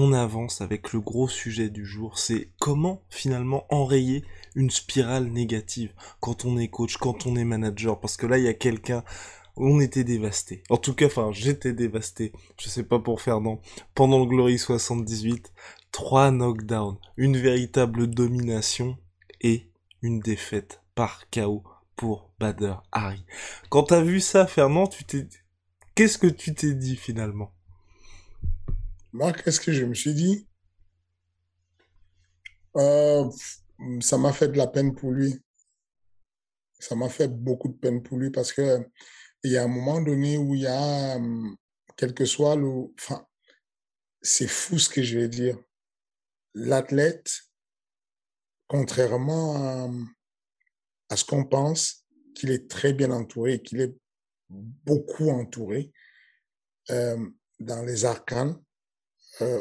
on avance avec le gros sujet du jour, c'est comment finalement enrayer une spirale négative quand on est coach, quand on est manager, parce que là il y a quelqu'un, on était dévasté. En tout cas, enfin j'étais dévasté, je sais pas pour Fernand, pendant le Glory 78, 3 knockdowns, une véritable domination et une défaite par KO pour Bader Hari. Quand t'as vu ça, Fernand, qu'est-ce que tu t'es dit finalement? Moi, qu'est-ce que je me suis dit? Euh, Ça m'a fait de la peine pour lui. Ça m'a fait beaucoup de peine pour lui parce que il y a un moment donné où il y a, quel que soit le... Enfin, c'est fou ce que je vais dire. L'athlète, contrairement à ce qu'on pense, qu'il est très bien entouré, qu'il est beaucoup entouré euh, dans les arcanes,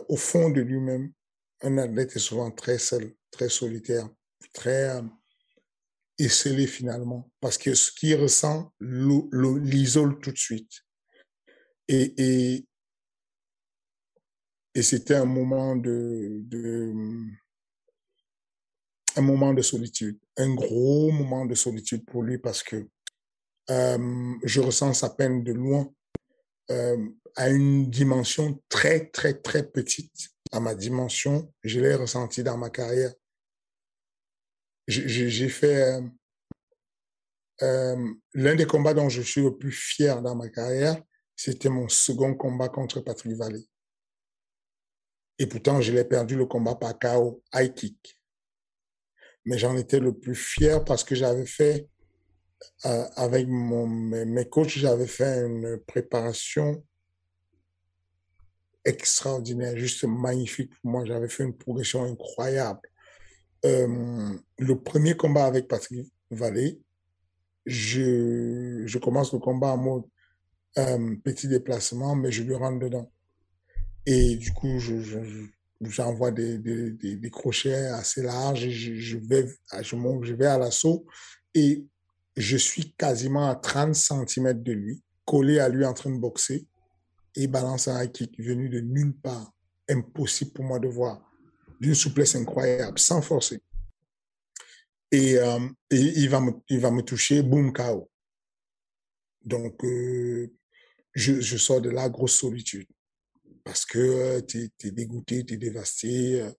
au fond de lui-même, un athlète est souvent très seul, très solitaire, très esselé finalement, parce que ce qu'il ressent l'isole tout de suite. Et, et, et c'était un moment de solitude, un gros moment de solitude pour lui parce que je ressens sa peine de loin à une dimension très, très, très petite. À ma dimension, je l'ai ressenti dans ma carrière. J'ai fait l'un des combats dont je suis le plus fier dans ma carrière, c'était mon second combat contre Patrick Vallée. Et pourtant, je l'ai perdu le combat par KO, high kick. Mais j'en étais le plus fier parce que j'avais fait, avec mes coachs, j'avais fait une préparation extraordinaire, juste magnifique pour moi. J'avais fait une progression incroyable. Le premier combat avec Patrick Vallée, je commence le combat en mode petit déplacement, mais je lui rentre dedans. Et du coup, j'envoie des crochets assez larges et je vais à l'assaut et je suis quasiment à 30 centimètres de lui, collé à lui en train de boxer et il balance un high kick venu de nulle part. Impossible pour moi de voir. D'une souplesse incroyable, sans forcer. Et il va me toucher, boum, KO. Donc, je sors de là, grosse solitude. Parce que tu es dégoûté, tu es dévasté.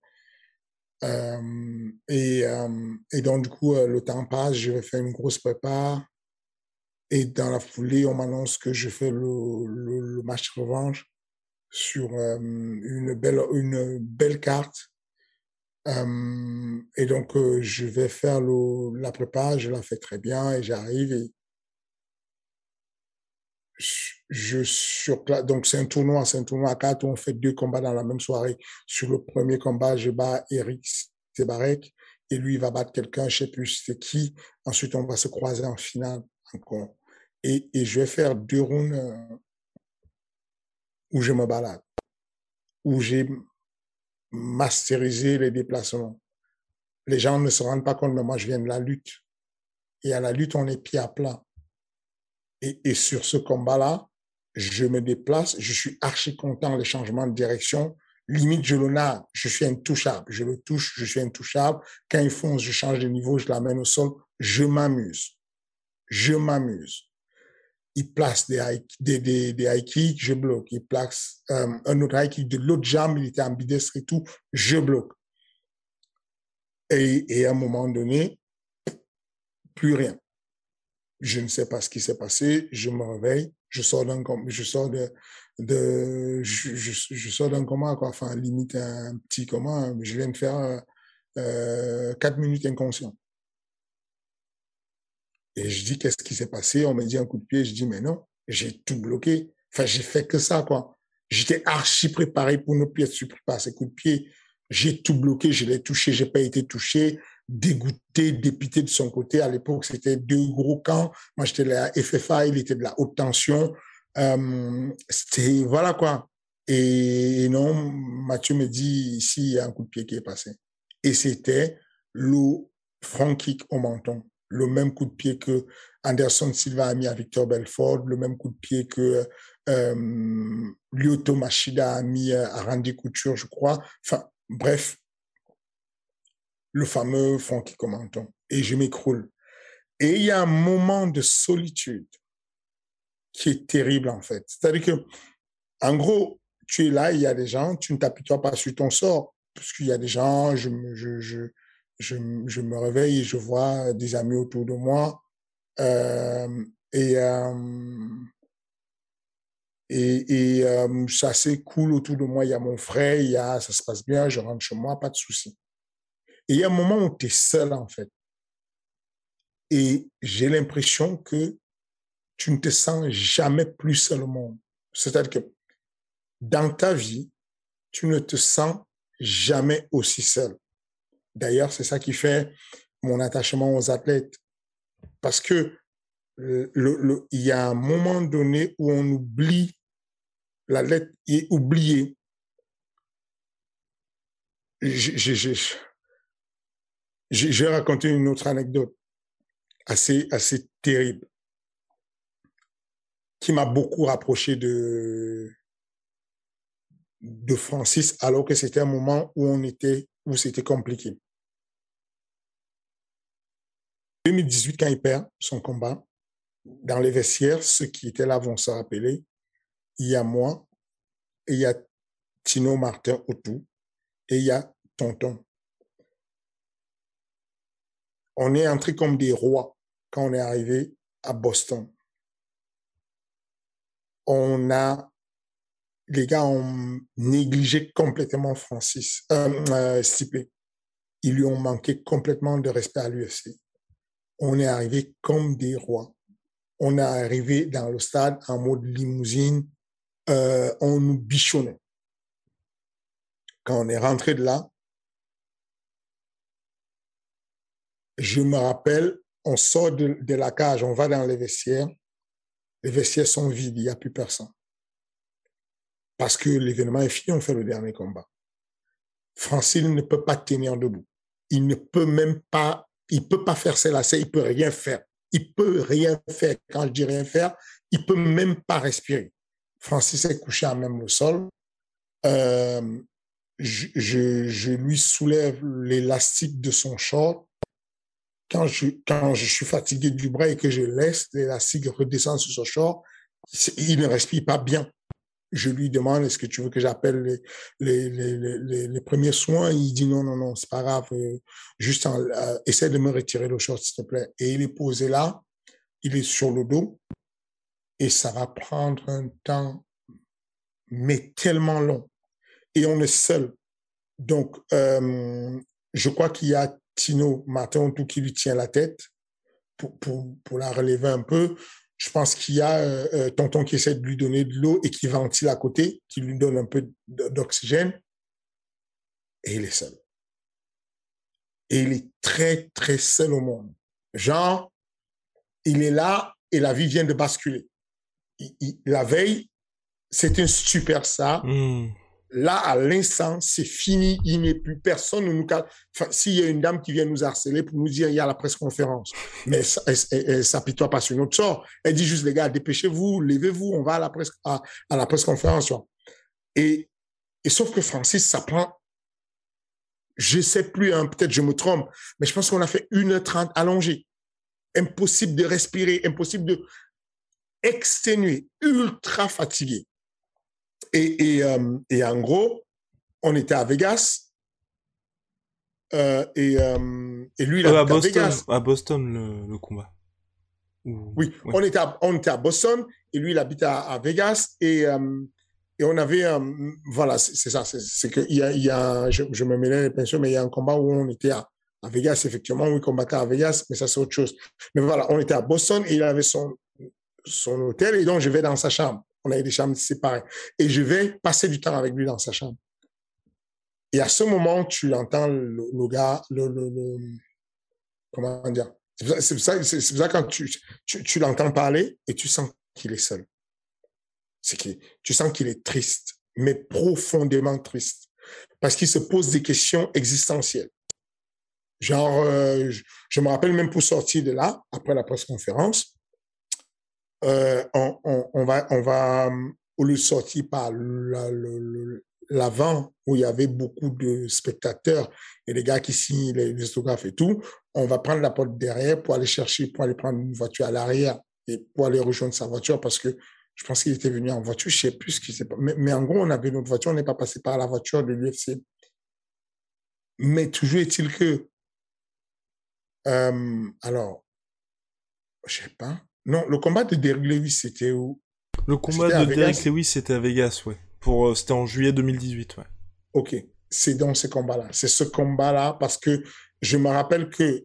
Et donc, du coup, le temps passe, je vais faire une grosse prépa. Et dans la foulée, on m'annonce que je fais le match revanche sur une belle carte. Et donc, je vais faire la prépa, je la fais très bien et j'arrive et donc c'est un tournoi à quatre où on fait deux combats dans la même soirée. Sur le premier combat, je bats Eric Sebarek et lui, il va battre quelqu'un, je ne sais plus c'est qui. Ensuite, on va se croiser en finale encore. Et je vais faire deux rounds où je me balade, où j'ai masterisé les déplacements. Les gens ne se rendent pas compte, mais moi, je viens de la lutte. Et à la lutte, on est pied à plat. Et sur ce combat-là, je me déplace, je suis archi content des changements de direction. Limite, je le nargue, je suis intouchable. Je le touche, je suis intouchable. Quand il fonce, je change de niveau, je l'amène au sol. Je m'amuse. Je m'amuse. Il place des high kicks, je bloque. Il place un autre high kick de l'autre jambe, il était ambidestre et tout, je bloque. Et à un moment donné, plus rien. Je ne sais pas ce qui s'est passé. Je me réveille. Je sors d'un coma, quoi. Enfin, limite un petit coma. Je viens de faire 4 minutes inconscient. Et je dis, qu'est-ce qui s'est passé? On me dit un coup de pied. Je dis, mais non, j'ai tout bloqué. Enfin, j'ai fait que ça, quoi. J'étais archi préparé pour ne plus être surpris par ces coups de pied. J'ai tout bloqué, je l'ai touché, j'ai pas été touché, dégoûté, dépité de son côté. À l'époque, c'était deux gros camps. Moi, j'étais de la FFA, il était de la haute tension. C'était, voilà quoi. Et non, Mathieu me dit, ici, il y a un coup de pied qui est passé. Et c'était le front kick au menton. Le même coup de pied que Anderson Silva a mis à Victor Belfort, le même coup de pied que Lyoto Machida a mis à Randy Couture, je crois. Enfin, bref, le fameux Funky Commenton. Et je m'écroule. Et il y a un moment de solitude qui est terrible, en fait. C'est-à-dire que, en gros, tu es là, il y a des gens, tu ne t'apitoies pas sur ton sort, parce qu'il y a des gens, je me réveille et je vois des amis autour de moi. Euh, et c'est assez cool autour de moi. Il y a mon frère, ça se passe bien, je rentre chez moi, pas de souci. Et il y a un moment où tu es seul, en fait. Et j'ai l'impression que tu ne te sens jamais plus seul au monde. C'est-à-dire que dans ta vie, tu ne te sens jamais aussi seul. D'ailleurs, c'est ça qui fait mon attachement aux athlètes. Parce que il y a un moment donné où on oublie, l'athlète est oublié. Je vais raconter une autre anecdote assez terrible qui m'a beaucoup rapproché de Francis, alors que c'était un moment où c'était compliqué. 2018, quand il perd son combat, dans les vestiaires, ceux qui étaient là vont se rappeler, il y a moi et il y a Tino Martin autour et il y a Tonton. On est entré comme des rois quand on est arrivé à Boston. Les gars ont négligé complètement Francis, Stipe. Ils lui ont manqué complètement de respect à l'UFC. On est arrivé comme des rois. On est arrivé dans le stade en mode limousine. On nous bichonnait. Quand on est rentré de là, je me rappelle, on sort de la cage, on va dans les vestiaires sont vides, il n'y a plus personne. Parce que l'événement est fini, on fait le dernier combat. Francis ne peut pas tenir debout. Il ne peut même pas, il peut pas faire ses lacets, il peut rien faire. Il peut rien faire. Quand je dis rien faire, il peut même pas respirer. Francis est couché à même le sol. Je lui soulève l'élastique de son short. Quand je suis fatigué du bras et que je laisse l'élastique redescendre sur son short, il ne respire pas bien. Je lui demande, est-ce que tu veux que j'appelle les premiers soins? Il dit non, c'est pas grave. Juste essaie de me retirer le short, s'il te plaît. Et il est posé là, il est sur le dos, et ça va prendre un temps, mais tellement long. Et on est seul. Donc, je crois qu'il y a Tino Martin tout qui lui tient la tête pour la relever un peu. Je pense qu'il y a Tonton qui essaie de lui donner de l'eau et qui ventile à côté, qui lui donne un peu d'oxygène. Et il est seul. Et il est très, très seul au monde. Genre, il est là et la vie vient de basculer. La veille, c'est un super star. Là, à l'instant, c'est fini, il n'est plus personne. Enfin, s'il y a une dame qui vient nous harceler pour nous dire il y a la presse-conférence, mais elle s'apitoie pas sur notre sort. Elle dit juste, les gars, dépêchez-vous, levez-vous, on va à la presse-conférence. Et sauf que Francis, ça prend, je sais plus, hein, peut-être je me trompe, mais je pense qu'on a fait 1h30 allongé. Impossible de respirer, impossible de exténuer, ultra fatigué. Et en gros, on était à Vegas et lui, il habite à Vegas. À Boston, le combat. Oui, ouais. on était à Boston et lui, il habite à Vegas et on avait, voilà, c'est ça, c'est que je me mêlais les pinceaux, mais il y a un combat où on était à Vegas, effectivement, où il combattait à Vegas, mais ça, c'est autre chose. Mais voilà, on était à Boston et il avait son hôtel et donc je vais dans sa chambre. On avait des chambres séparées. Et je vais passer du temps avec lui dans sa chambre. Et à ce moment, tu entends le gars, comment dire? C'est pour ça quand tu l'entends parler et tu sens qu'il est seul. Tu sens qu'il est triste, mais profondément triste. Parce qu'il se pose des questions existentielles. Genre, je me rappelle même pour sortir de là, après la presse-conférence, on va au lieu de sortir par l'avant où il y avait beaucoup de spectateurs et les gars qui signent les autographes et tout, on va prendre la porte derrière pour aller chercher, pour aller prendre une voiture à l'arrière et pour aller rejoindre sa voiture parce que je pense qu'il était venu en voiture, je ne sais plus ce qui s'est passé. Mais en gros, on avait notre voiture, on n'est pas passé par la voiture de l'UFC. Mais toujours est-il que, alors, je ne sais pas. Non, le combat de Derrick Lewis, c'était où? Le combat C'était à de Derrick Vegas? Lewis, c'était à Vegas, ouais. C'était en juillet 2018, ouais. Ok, c'est dans ce combat-là. C'est ce combat-là parce que je me rappelle que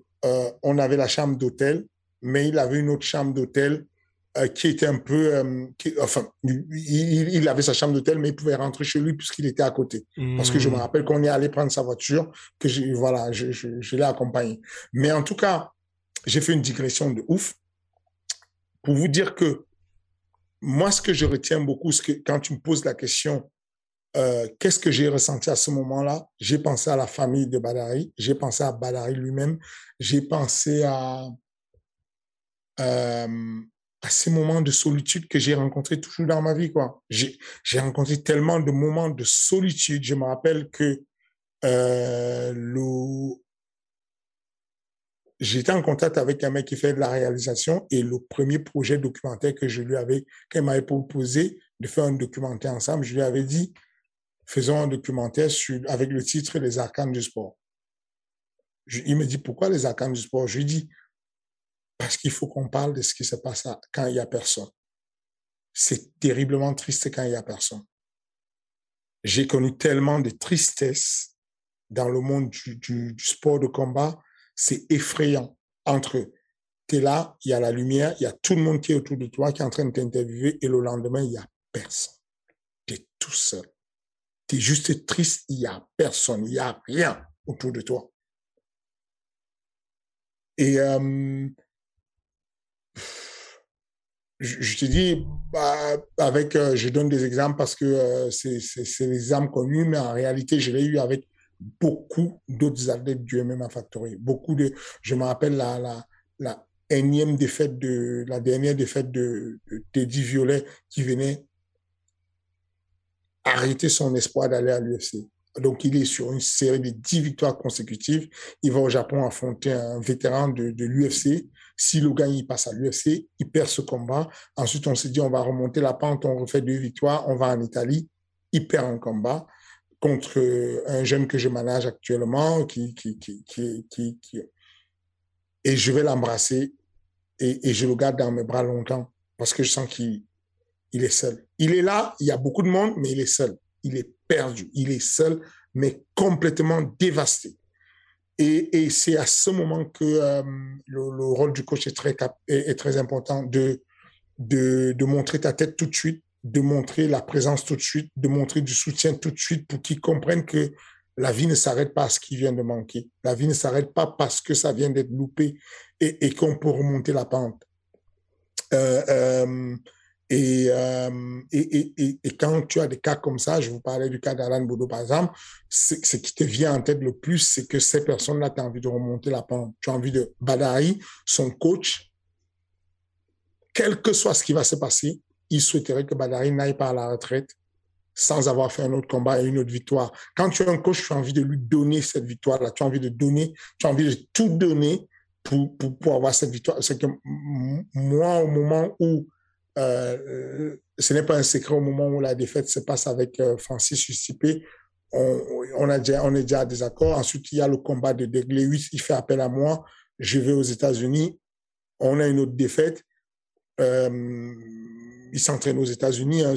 on avait la chambre d'hôtel, mais il avait une autre chambre d'hôtel qui était un peu, enfin, il avait sa chambre d'hôtel, mais il pouvait rentrer chez lui puisqu'il était à côté. Parce que je me rappelle qu'on est allé prendre sa voiture, que voilà, je l'ai accompagné. Mais en tout cas, j'ai fait une digression de ouf pour vous dire que moi, ce que je retiens beaucoup, c'est que quand tu me poses la question qu'est-ce que j'ai ressenti à ce moment-là? J'ai pensé à la famille de Badari, j'ai pensé à Badari lui-même, j'ai pensé euh, à ces moments de solitude que j'ai rencontrés toujours dans ma vie, quoi. J'ai rencontré tellement de moments de solitude. Je me rappelle que j'étais en contact avec un mec qui fait de la réalisation et le premier projet documentaire que je lui avais, quand il m'avait proposé de faire un documentaire ensemble, je lui avais dit, faisons un documentaire avec le titre Les arcanes du sport. Il me dit, pourquoi les arcanes du sport? Je lui dis, parce qu'il faut qu'on parle de ce qui se passe quand il n'y a personne. C'est terriblement triste quand il n'y a personne. J'ai connu tellement de tristesse dans le monde du sport de combat, c'est effrayant. Entre, tu es là, il y a la lumière, il y a tout le monde qui est autour de toi, qui est en train de t'interviewer, et le lendemain, il n'y a personne. Tu es tout seul. Tu es juste triste, il n'y a personne, il n'y a rien autour de toi. Et je te dis, avec, je donne des exemples parce que c'est des exemples connus, mais en réalité, je l'ai eu avec beaucoup d'autres athlètes du MMA Factory. Je me rappelle la énième défaite la dernière défaite de Teddy Violet qui venait arrêter son espoir d'aller à l'UFC. Donc, il est sur une série de 10 victoires consécutives. Il va au Japon affronter un vétéran de l'UFC. Si le gars, il passe à l'UFC, il perd ce combat. Ensuite, on s'est dit, on va remonter la pente, on refait 2 victoires, on va en Italie. Il perd un combat contre un jeune que je manage actuellement et je vais l'embrasser et je le garde dans mes bras longtemps parce que je sens qu'il est seul. Il est là, il y a beaucoup de monde, mais il est seul. Il est perdu. Il est seul, mais complètement dévasté. Et c'est à ce moment que le rôle du coach est très important de montrer ta tête tout de suite, de montrer la présence tout de suite, de montrer du soutien tout de suite pour qu'ils comprennent que la vie ne s'arrête pas à ce qui vient de manquer. La vie ne s'arrête pas parce que ça vient d'être loupé et qu'on peut remonter la pente. Euh, euh, et quand tu as des cas comme ça, je vous parlais du cas d'Alan Boudou par exemple, ce qui te vient en tête le plus, c'est que ces personnes-là, tu as envie de remonter la pente. Tu as envie de Badari, son coach, quel que soit ce qui va se passer, il souhaiterait que Badari n'aille pas à la retraite sans avoir fait un autre combat et une autre victoire. Quand tu es un coach, tu as envie de lui donner cette victoire-là. Tu as envie de donner, tu as envie de tout donner pour avoir cette victoire. C'est que moi, au moment où ce n'est pas un secret, au moment où la défaite se passe avec Francis Sucipé, on est déjà à désaccord. Ensuite, il y a le combat de Deglewis, il fait appel à moi. Je vais aux États-Unis. On a une autre défaite. Il s'entraîne aux États-Unis, hein,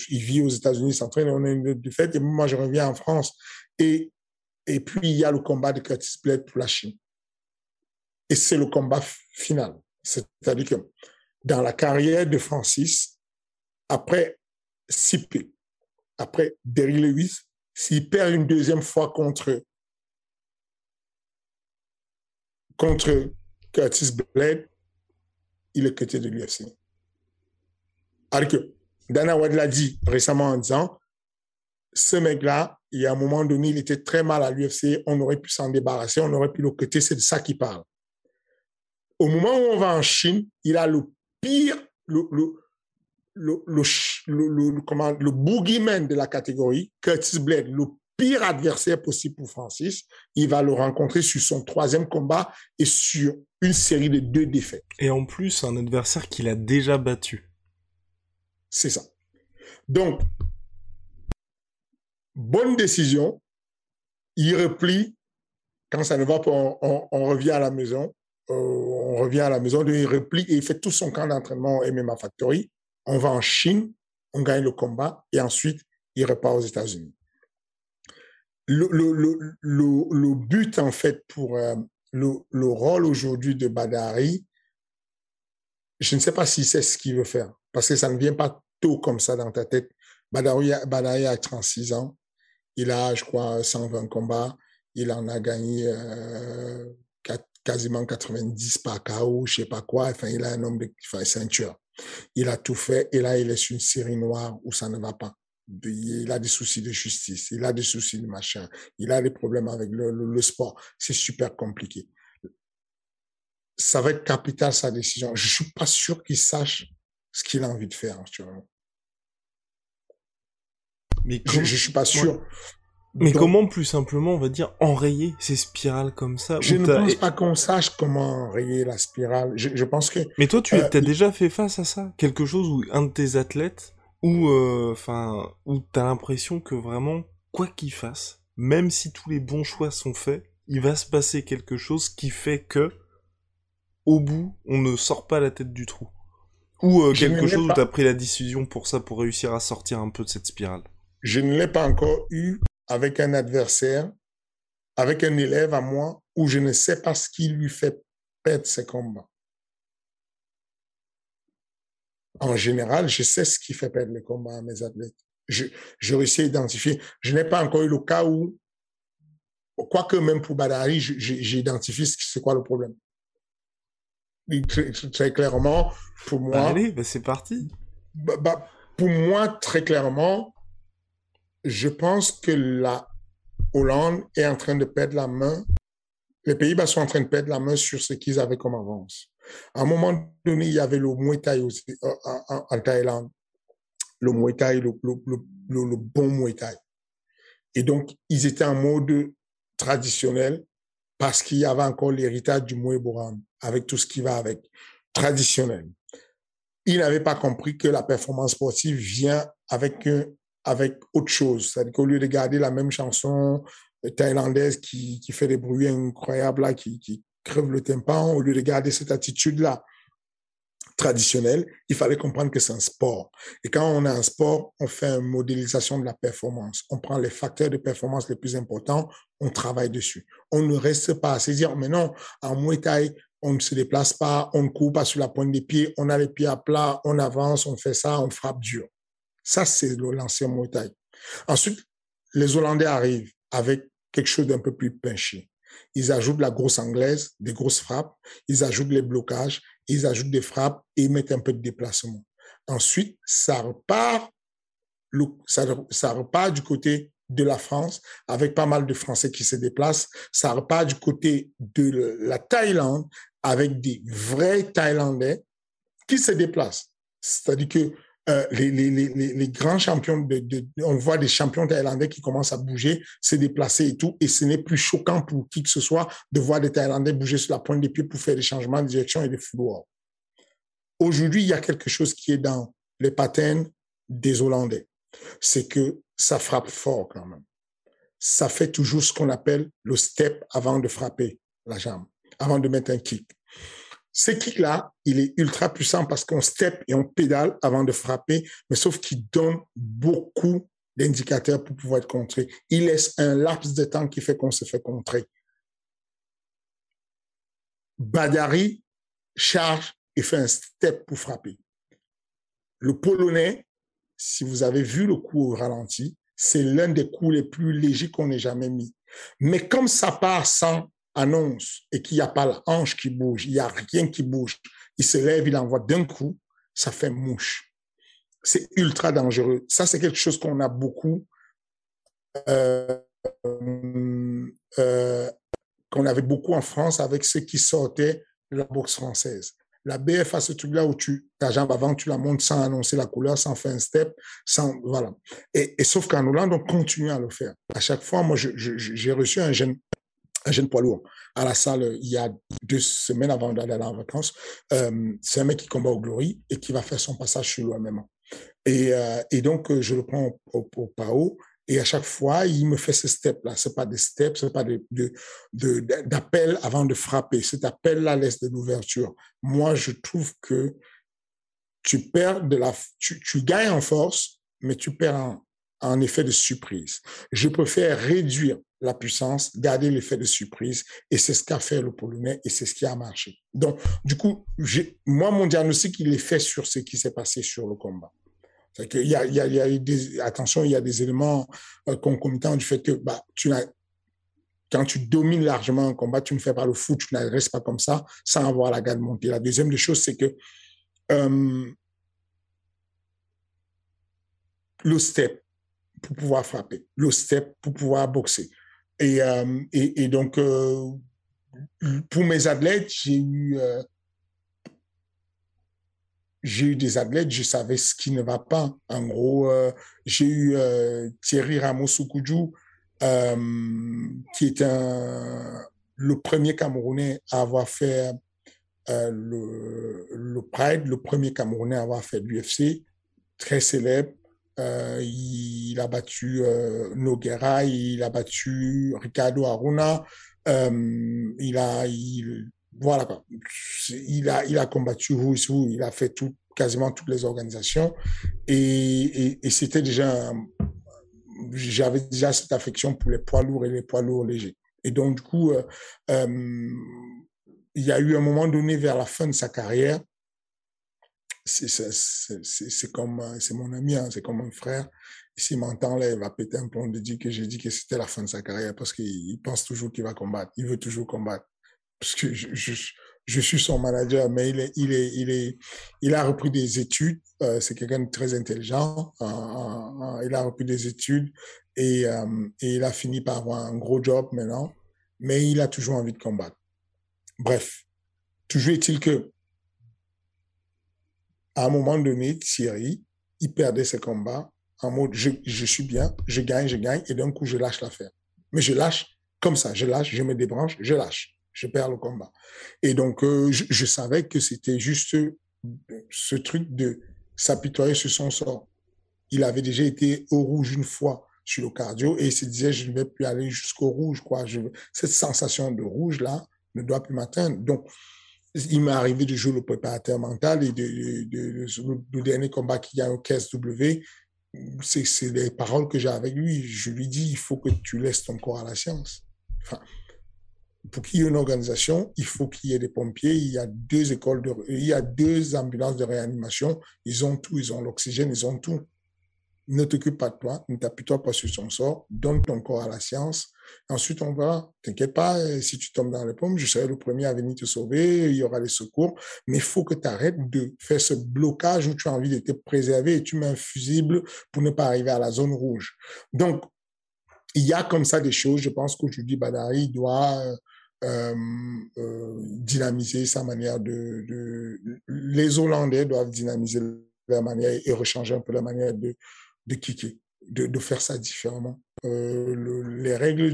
il vit aux États-Unis, il s'entraîne, on a une autre défaite, et moi je reviens en France. Et puis il y a le combat de Curtis Blade pour la Chine. Et c'est le combat final. C'est-à-dire que dans la carrière de Francis, après Sipé, après Derrick Lewis, s'il perd une deuxième fois contre Curtis Blade, il est cuté de l'UFC. Alors que Dana White l'a dit récemment en disant, ce mec-là, il y a un moment donné, il était très mal à l'UFC, on aurait pu s'en débarrasser, on aurait pu le cuter, c'est de ça qu'il parle. Au moment où on va en Chine, il a le pire le, le, le boogeyman de la catégorie, Curtis Blade, le pire adversaire possible pour Francis, il va le rencontrer sur son 3e combat et sur une série de 2 défaites. Et en plus, un adversaire qu'il a déjà battu. C'est ça. Donc, bonne décision. Il replie. Quand ça ne va pas, on revient à la maison. Il replie et il fait tout son camp d'entraînement au MMA Factory. On va en Chine, on gagne le combat et ensuite, il repart aux États-Unis. Le but, en fait, pour le rôle aujourd'hui de Badari, je ne sais pas si c'est ce qu'il veut faire, parce que ça ne vient pas tôt comme ça dans ta tête. Badari a 36 ans, il a, je crois, 120 combats, il en a gagné quasiment 90 par KO, je ne sais pas quoi, enfin, il a un nombre de ceintures. Il a tout fait, et là, il est sur une série noire où ça ne va pas. Il a des soucis de justice, il a des soucis de machin, il a des problèmes avec le sport. C'est super compliqué. Ça va être capital, sa décision. Je ne suis pas sûr qu'il sache ce qu'il a envie de faire actuellement. Mais je ne suis pas sûr. Ouais. Mais donc, comment, plus simplement, on va dire, enrayer ces spirales comme ça? Je ne pense pas qu'on sache comment enrayer la spirale. Je pense que... Mais toi, tu as déjà fait face à ça? Quelque chose où un de tes athlètes, où t'as l'impression que vraiment, quoi qu'il fasse, même si tous les bons choix sont faits, il va se passer quelque chose qui fait que, au bout, on ne sort pas la tête du trou. Ou quelque chose où t'as pris la décision pour ça, pour réussir à sortir un peu de cette spirale. Je ne l'ai pas encore eu avec un adversaire, avec un élève à moi, où je ne sais pas ce qui lui fait perdre ses combats. En général, je sais ce qui fait perdre les combats à mes athlètes. Je réussis à identifier. Je n'ai pas encore eu le cas où, quoique même pour Badari, j'identifie c'est quoi le problème. Très clairement, pour moi... Allez, c'est parti. Pour moi, très clairement, je pense que la Hollande est en train de perdre la main. Les Pays-Bas sont en train de perdre la main sur ce qu'ils avaient comme avance. À un moment donné, il y avait le Muay Thai aussi, en Thaïlande. Le Muay Thai, le bon Muay Thai. Et donc, ils étaient en mode traditionnel parce qu'il y avait encore l'héritage du Muay Boran, avec tout ce qui va avec. Traditionnel. Ils n'avaient pas compris que la performance sportive vient avec autre chose. C'est-à-dire qu'au lieu de garder la même chanson thaïlandaise qui fait des bruits incroyables, là, qui crève le tympan, au lieu de garder cette attitude-là traditionnelle, il fallait comprendre que c'est un sport. Et quand on a un sport, on fait une modélisation de la performance. On prend les facteurs de performance les plus importants, on travaille dessus. On ne reste pas à se dire, mais non, en Muay Thai, on ne se déplace pas, on ne court pas sur la pointe des pieds, on a les pieds à plat, on avance, on fait ça, on frappe dur. Ça, c'est l'ancien Muay Thai. Ensuite, les Hollandais arrivent avec quelque chose d'un peu plus pinché. Ils ajoutent la grosse anglaise, des grosses frappes, ils ajoutent les blocages, ils ajoutent des frappes et ils mettent un peu de déplacement. Ensuite, ça repart du côté de la France, avec pas mal de Français qui se déplacent. Ça repart du côté de la Thaïlande, avec des vrais Thaïlandais qui se déplacent. C'est-à-dire que les grands champions, on voit des champions thaïlandais qui commencent à bouger, se déplacer et tout, et ce n'est plus choquant pour qui que ce soit de voir des Thaïlandais bouger sur la pointe des pieds pour faire des changements de direction et des footwork. Aujourd'hui, il y a quelque chose qui est dans les patterns des Hollandais. C'est que ça frappe fort quand même. Ça fait toujours ce qu'on appelle le step avant de frapper la jambe, avant de mettre un kick. Ce kick-là, il est ultra puissant parce qu'on step et on pédale avant de frapper, mais sauf qu'il donne beaucoup d'indicateurs pour pouvoir être contré. Il laisse un laps de temps qui fait qu'on se fait contrer. Badari charge et fait un step pour frapper. Le Polonais, si vous avez vu le coup au ralenti, c'est l'un des coups les plus légers qu'on ait jamais mis. Mais comme ça part sans annonce et qu'il n'y a pas la hanche qui bouge, il n'y a rien qui bouge, il se lève, il envoie d'un coup, ça fait mouche. C'est ultra dangereux. Ça, c'est quelque chose qu'on a beaucoup, qu'on avait beaucoup en France avec ceux qui sortaient de la boxe française. La BFA, ce truc-là où ta jambe avant, tu la montes sans annoncer la couleur, sans faire un step, voilà. Et sauf qu'en Hollande, on continue à le faire. À chaque fois, moi, j'ai reçu un jeune poids lourd à la salle il y a 2 semaines avant d'aller en vacances. C'est un mec qui combat au Glory et qui va faire son passage sur l'OMMA. Et donc, je le prends au PAO. Et à chaque fois, il me fait ces steps-là. Ce n'est pas des steps, ce n'est pas d'appel avant de frapper. Cet appel-là laisse de l'ouverture. Moi, je trouve que tu gagnes en force, mais tu perds en effet de surprise. Je préfère réduire la puissance, garder l'effet de surprise, et c'est ce qu'a fait le Polonais, et c'est ce qui a marché. Donc, du coup, moi, mon diagnostic, il est fait sur ce qui s'est passé sur le combat. Il y a attention, il y a des éléments concomitants du fait que quand tu domines largement un combat, tu ne fais pas le fou, tu ne restes pas comme ça sans avoir la garde montée. La deuxième des choses, c'est que le step pour pouvoir frapper, le step pour pouvoir boxer. Et donc, pour mes athlètes, j'ai eu des athlètes, je savais ce qui ne va pas. En gros, j'ai eu Thierry Ramos-Soukudjou, qui est le premier Camerounais à avoir fait le Pride, le premier Camerounais à avoir fait l'UFC, très célèbre. Il a battu Nogueira, il a battu Ricardo Aruna, voilà quoi. Il a combattu Who, il a fait quasiment toutes les organisations et c'était déjà j'avais déjà cette affection pour les poids lourds et les poids lourds légers. Et donc du coup, il y a eu un moment donné vers la fin de sa carrière, c'est mon ami, hein, c'est comme un frère. S'il m'entend là, il va péter un plomb de dire que j'ai dit que c'était la fin de sa carrière parce qu'il pense toujours qu'il va combattre. Il veut toujours combattre. Parce que je suis son manager, mais il a repris des études. C'est quelqu'un de très intelligent. Il a repris des études et il a fini par avoir un gros job maintenant. Mais il a toujours envie de combattre. Bref, toujours est-il que à un moment donné, Thierry, il perdait ses combats en mode je suis bien, je gagne, et d'un coup, je lâche l'affaire. Mais je lâche comme ça, je lâche, je me débranche, je lâche, je perds le combat. Et donc, je savais que c'était juste ce truc de s'apitoyer sur son sort. Il avait déjà été au rouge une fois sur le cardio et il se disait je ne vais plus aller jusqu'au rouge, quoi. Cette sensation de rouge là ne doit plus m'atteindre. Donc, il m'est arrivé de jouer le préparateur mental et le dernier combat qu'il y a au KSW, c'est les paroles que j'ai avec lui. Je lui dis, il faut que tu laisses ton corps à la science. Enfin, pour qu'il y ait une organisation, il faut qu'il y ait des pompiers. Il y a il y a 2 ambulances de réanimation. Ils ont tout, ils ont l'oxygène, ils ont tout. Ne t'occupe pas de toi, ne t'appuie-toi pas sur son sort, donne ton corps à la science. Ensuite, on verra. T'inquiète pas, si tu tombes dans les pommes, je serai le premier à venir te sauver, il y aura les secours. Mais il faut que tu arrêtes de faire ce blocage où tu as envie de te préserver et tu mets un fusible pour ne pas arriver à la zone rouge. Donc, il y a comme ça des choses. Je pense qu'aujourd'hui, Badari doit dynamiser sa manière Les Hollandais doivent dynamiser leur manière et rechanger un peu la manière de kicker, de faire ça différemment. Les règles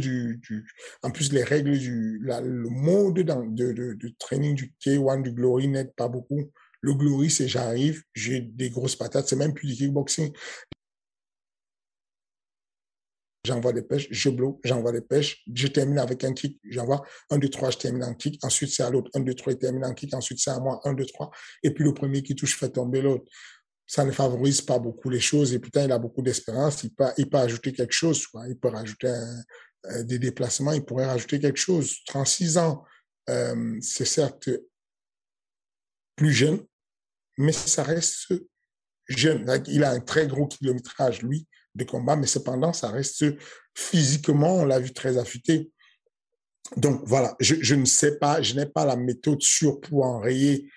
en plus, les règles le mode de training du K1, du Glory n'aide pas beaucoup. Le Glory, c'est j'arrive, j'ai des grosses patates, c'est même plus du kickboxing. J'envoie des pêches, je bloque, j'envoie des pêches, je termine avec un kick, j'envoie 1, 2, 3, je termine en kick, ensuite c'est à l'autre, 1, 2, 3, il termine en kick, ensuite c'est à moi, 1, 2, 3, et puis le premier qui touche fait tomber l'autre. Ça ne favorise pas beaucoup les choses et putain, il a beaucoup d'espérance, il peut ajouter quelque chose, quoi. Il peut rajouter des déplacements, il pourrait rajouter quelque chose. 36 ans, c'est certes plus jeune, mais ça reste jeune. Il a un très gros kilométrage, lui, de combat, mais cependant, ça reste physiquement, on l'a vu très affûté. Donc voilà, je ne sais pas, je n'ai pas la méthode sûre pour enrayer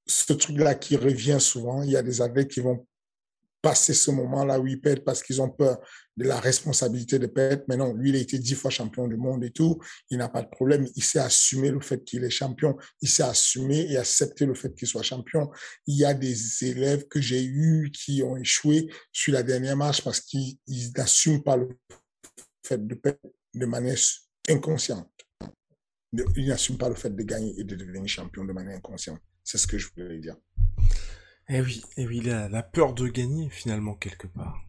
ce truc-là qui revient souvent. Il y a des athlètes qui vont passer ce moment-là où ils perdent parce qu'ils ont peur de la responsabilité de perdre. Mais non, lui, il a été 10 fois champion du monde et tout. Il n'a pas de problème. Il s'est assumé le fait qu'il est champion. Il s'est assumé et accepté le fait qu'il soit champion. Il y a des élèves que j'ai eus qui ont échoué sur la dernière marche parce qu'ils n'assument pas le fait de perdre de manière inconsciente. Ils n'assument pas le fait de gagner et de devenir champion de manière inconsciente. C'est ce que je voulais dire. Eh oui, la peur de gagner finalement quelque part.